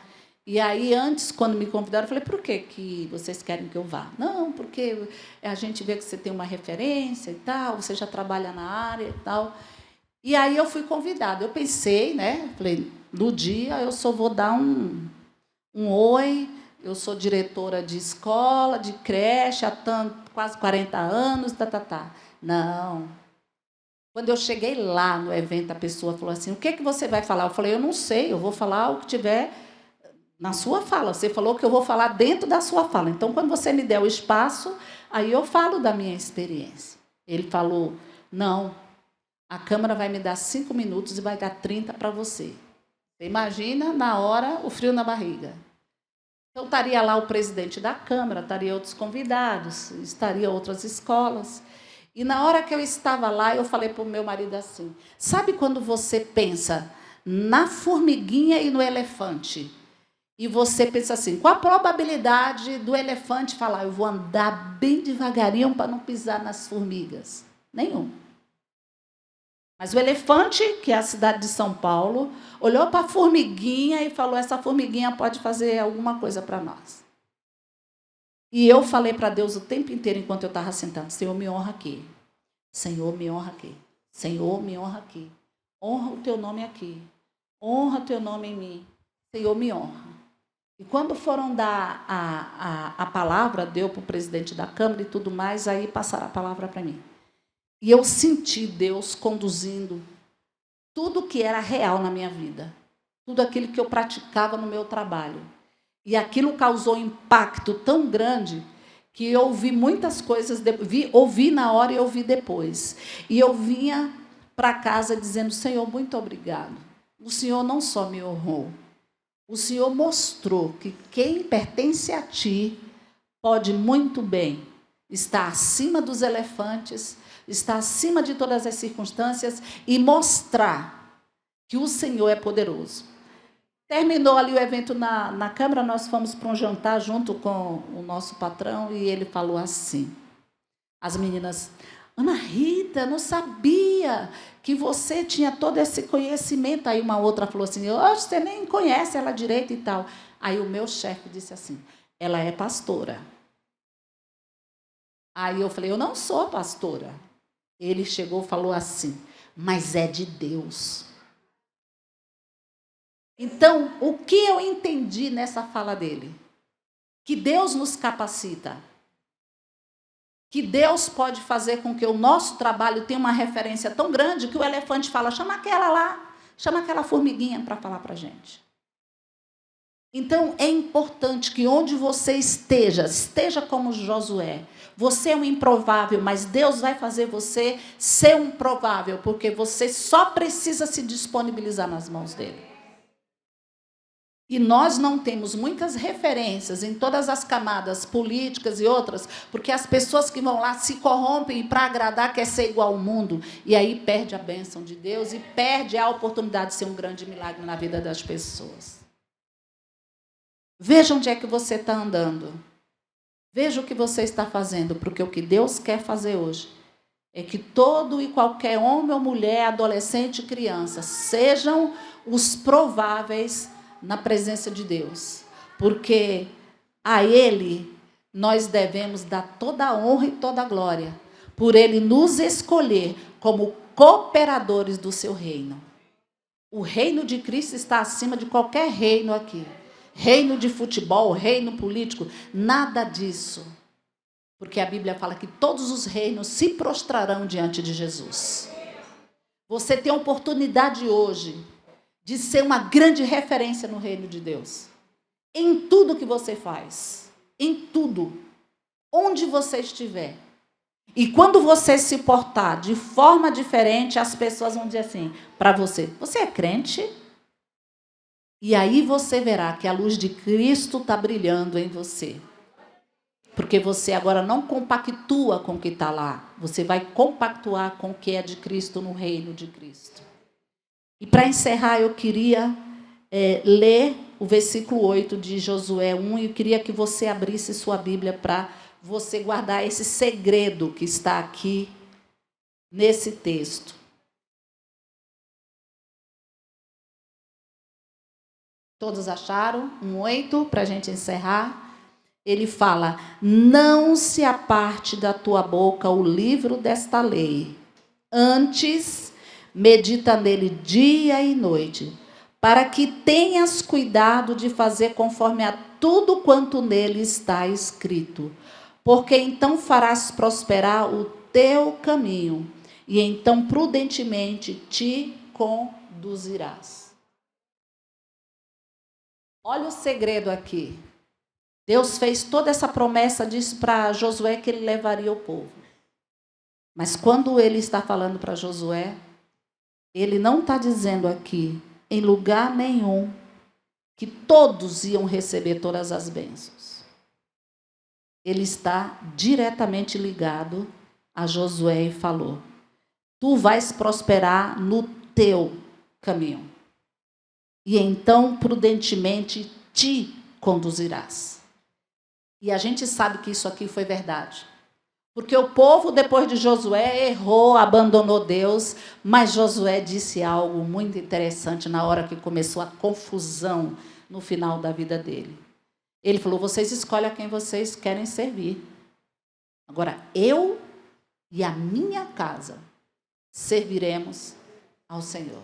E aí, antes, quando me convidaram, eu falei, por que vocês querem que eu vá? Não, porque a gente vê que você tem uma referência e tal, você já trabalha na área e tal. E aí eu fui convidada. Eu pensei, né? Falei, no dia eu só vou dar um oi, eu sou diretora de escola, de creche, há quase 40 anos, Não. Quando eu cheguei lá no evento, a pessoa falou assim, o que você vai falar? Eu falei, eu não sei, eu vou falar o que tiver na sua fala. Você falou que eu vou falar dentro da sua fala. Então, quando você me der o espaço, aí eu falo da minha experiência. Ele falou, não, a Câmara vai me dar 5 minutos e vai dar 30 para você. Você imagina, na hora, o frio na barriga. Então, estaria lá o presidente da Câmara, estaria outros convidados, estaria outras escolas. E, na hora que eu estava lá, eu falei para o meu marido assim, sabe quando você pensa na formiguinha e no elefante? E você pensa assim, qual a probabilidade do elefante falar, eu vou andar bem devagarinho para não pisar nas formigas? Nenhum. Mas o elefante, que é a cidade de São Paulo, olhou para a formiguinha e falou, essa formiguinha pode fazer alguma coisa para nós. E eu falei para Deus o tempo inteiro, enquanto eu estava sentada, Senhor, me honra aqui. Senhor, me honra aqui. Senhor, me honra aqui. Honra o teu nome aqui. Honra o teu nome em mim. Senhor, me honra. E quando foram dar a palavra, deu para o presidente da Câmara e tudo mais, aí passaram a palavra para mim. E eu senti Deus conduzindo tudo que era real na minha vida, tudo aquilo que eu praticava no meu trabalho. E aquilo causou um impacto tão grande que eu ouvi muitas coisas, ouvi na hora e ouvi depois. E eu vinha para casa dizendo, Senhor, muito obrigado. O Senhor não só me honrou, o Senhor mostrou que quem pertence a ti pode muito bem estar acima dos elefantes, estar acima de todas as circunstâncias e mostrar que o Senhor é poderoso. Terminou ali o evento na Câmara, nós fomos para um jantar junto com o nosso patrão e ele falou assim, as meninas, Ana Rita, não sabia que você tinha todo esse conhecimento. Aí uma outra falou assim, você nem conhece ela direito e tal. Aí o meu chefe disse assim, ela é pastora. Aí eu falei, eu não sou pastora. Ele chegou e falou assim, mas é de Deus. Então, o que eu entendi nessa fala dele? Que Deus nos capacita. Que Deus pode fazer com que o nosso trabalho tenha uma referência tão grande que o elefante fala, chama aquela lá, chama aquela formiguinha para falar para a gente. Então, é importante que onde você esteja como Josué. Você é um improvável, mas Deus vai fazer você ser um provável, porque você só precisa se disponibilizar nas mãos dele. E nós não temos muitas referências em todas as camadas políticas e outras, porque as pessoas que vão lá se corrompem e para agradar quer ser igual ao mundo, e aí perde a bênção de Deus e perde a oportunidade de ser um grande milagre na vida das pessoas. Veja onde é que você está andando. Veja o que você está fazendo, porque o que Deus quer fazer hoje é que todo e qualquer homem ou mulher, adolescente e criança, sejam os prováveis na presença de Deus, porque a Ele nós devemos dar toda a honra e toda a glória, por Ele nos escolher como cooperadores do seu reino. O reino de Cristo está acima de qualquer reino aqui. Reino de futebol, reino político, nada disso. Porque a Bíblia fala que todos os reinos se prostrarão diante de Jesus. Você tem a oportunidade hoje de ser uma grande referência no reino de Deus. Em tudo que você faz. Em tudo. Onde você estiver. E quando você se portar de forma diferente, as pessoas vão dizer assim para você: você é crente? E aí você verá que a luz de Cristo está brilhando em você. Porque você agora não compactua com o que está lá. Você vai compactuar com o que é de Cristo no reino de Cristo. E para encerrar, eu queria ler o versículo 8 de Josué 1. E eu queria que você abrisse sua Bíblia para você guardar esse segredo que está aqui nesse texto. Todos acharam? 1:8, para a gente encerrar. Ele fala: não se aparte da tua boca o livro desta lei. Antes, medita nele dia e noite, para que tenhas cuidado de fazer conforme a tudo quanto nele está escrito. Porque então farás prosperar o teu caminho, e então prudentemente te conduzirás. Olha o segredo aqui. Deus fez toda essa promessa, disse para Josué que ele levaria o povo. Mas quando ele está falando para Josué, ele não está dizendo aqui, em lugar nenhum, que todos iam receber todas as bênçãos. Ele está diretamente ligado a Josué e falou: tu vais prosperar no teu caminho. E então, prudentemente, te conduzirás. E a gente sabe que isso aqui foi verdade. Porque o povo, depois de Josué, errou, abandonou Deus. Mas Josué disse algo muito interessante na hora que começou a confusão no final da vida dele. Ele falou: vocês escolhem a quem vocês querem servir. Agora, eu e a minha casa serviremos ao Senhor.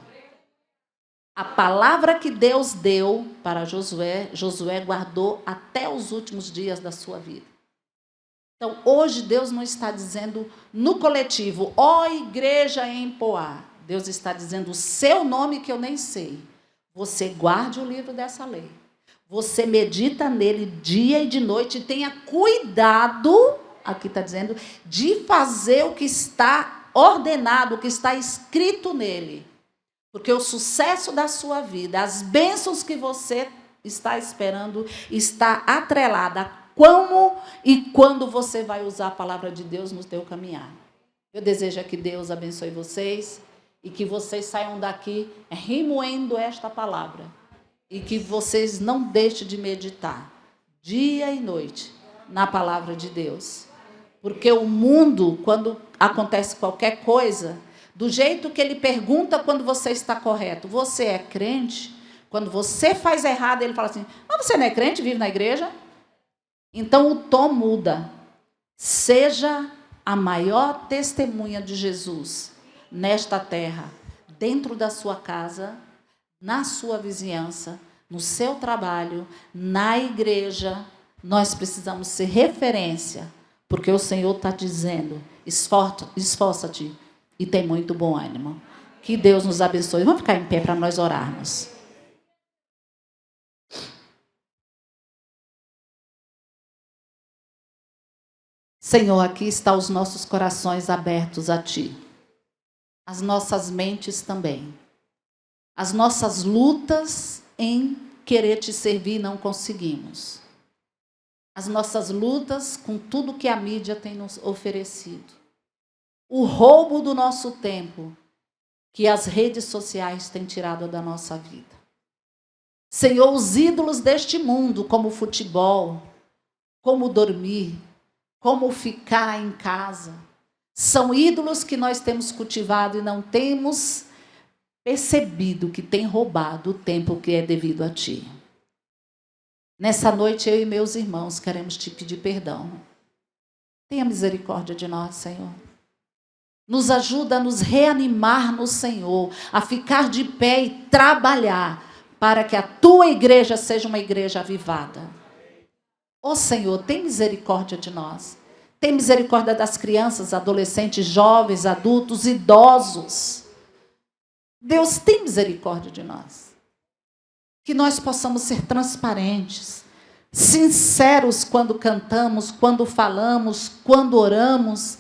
A palavra que Deus deu para Josué, Josué guardou até os últimos dias da sua vida. Então, hoje Deus não está dizendo no coletivo, ó igreja em Poá. Deus está dizendo o seu nome que eu nem sei. Você guarde o livro dessa lei. Você medita nele dia e de noite e tenha cuidado, aqui está dizendo, de fazer o que está ordenado, o que está escrito nele. Porque o sucesso da sua vida, as bênçãos que você está esperando, está atrelada a como e quando você vai usar a palavra de Deus no teu caminhar. Eu desejo que Deus abençoe vocês e que vocês saiam daqui remoendo esta palavra. E que vocês não deixem de meditar dia e noite na palavra de Deus. Porque o mundo, quando acontece qualquer coisa, do jeito que ele pergunta quando você está correto, você é crente? Quando você faz errado, ele fala assim: mas você não é crente, vive na igreja? Então o tom muda. Seja a maior testemunha de Jesus nesta terra, dentro da sua casa, na sua vizinhança, no seu trabalho, na igreja. Nós precisamos ser referência, porque o Senhor está dizendo: esforça-te e tem muito bom ânimo. Que Deus nos abençoe. Vamos ficar em pé para nós orarmos. Senhor, aqui estão os nossos corações abertos a Ti. As nossas mentes também. As nossas lutas em querer Te servir não conseguimos. As nossas lutas com tudo que a mídia tem nos oferecido. O roubo do nosso tempo que as redes sociais têm tirado da nossa vida. Senhor, os ídolos deste mundo, como o futebol, como dormir, como ficar em casa, são ídolos que nós temos cultivado e não temos percebido que tem roubado o tempo que é devido a Ti. Nessa noite, eu e meus irmãos queremos Te pedir perdão. Tenha misericórdia de nós, Senhor. Nos ajuda a nos reanimar no Senhor, a ficar de pé e trabalhar para que a Tua igreja seja uma igreja avivada. Ó Senhor, tem misericórdia de nós. Tem misericórdia das crianças, adolescentes, jovens, adultos, idosos. Deus tem misericórdia de nós. Que nós possamos ser transparentes, sinceros quando cantamos, quando falamos, quando oramos.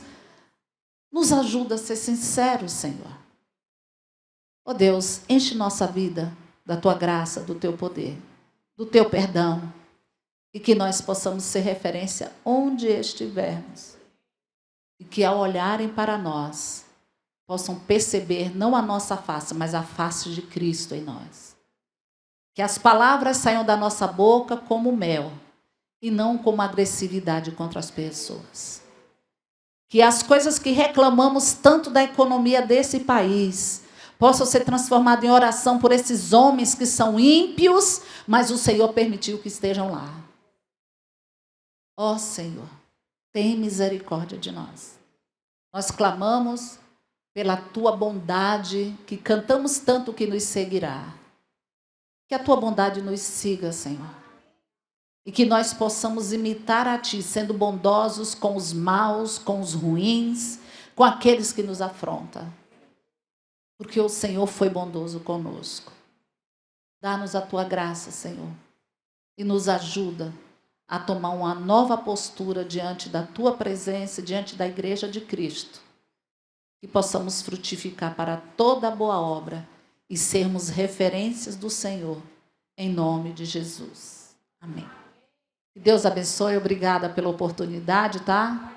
Nos ajuda a ser sinceros, Senhor. Ó Deus, enche nossa vida da Tua graça, do Teu poder, do Teu perdão. E que nós possamos ser referência onde estivermos. E que ao olharem para nós, possam perceber não a nossa face, mas a face de Cristo em nós. Que as palavras saiam da nossa boca como mel, e não como agressividade contra as pessoas. Que as coisas que reclamamos tanto da economia desse país possam ser transformadas em oração por esses homens que são ímpios, mas o Senhor permitiu que estejam lá. Ó Senhor, tem misericórdia de nós. Nós clamamos pela Tua bondade, que cantamos tanto que nos seguirá. Que a Tua bondade nos siga, Senhor. E que nós possamos imitar a Ti, sendo bondosos com os maus, com os ruins, com aqueles que nos afrontam. Porque o Senhor foi bondoso conosco. Dá-nos a Tua graça, Senhor. E nos ajuda a tomar uma nova postura diante da Tua presença, diante da Igreja de Cristo. Que possamos frutificar para toda boa obra e sermos referências do Senhor, em nome de Jesus. Amém. Que Deus abençoe, obrigada pela oportunidade, tá?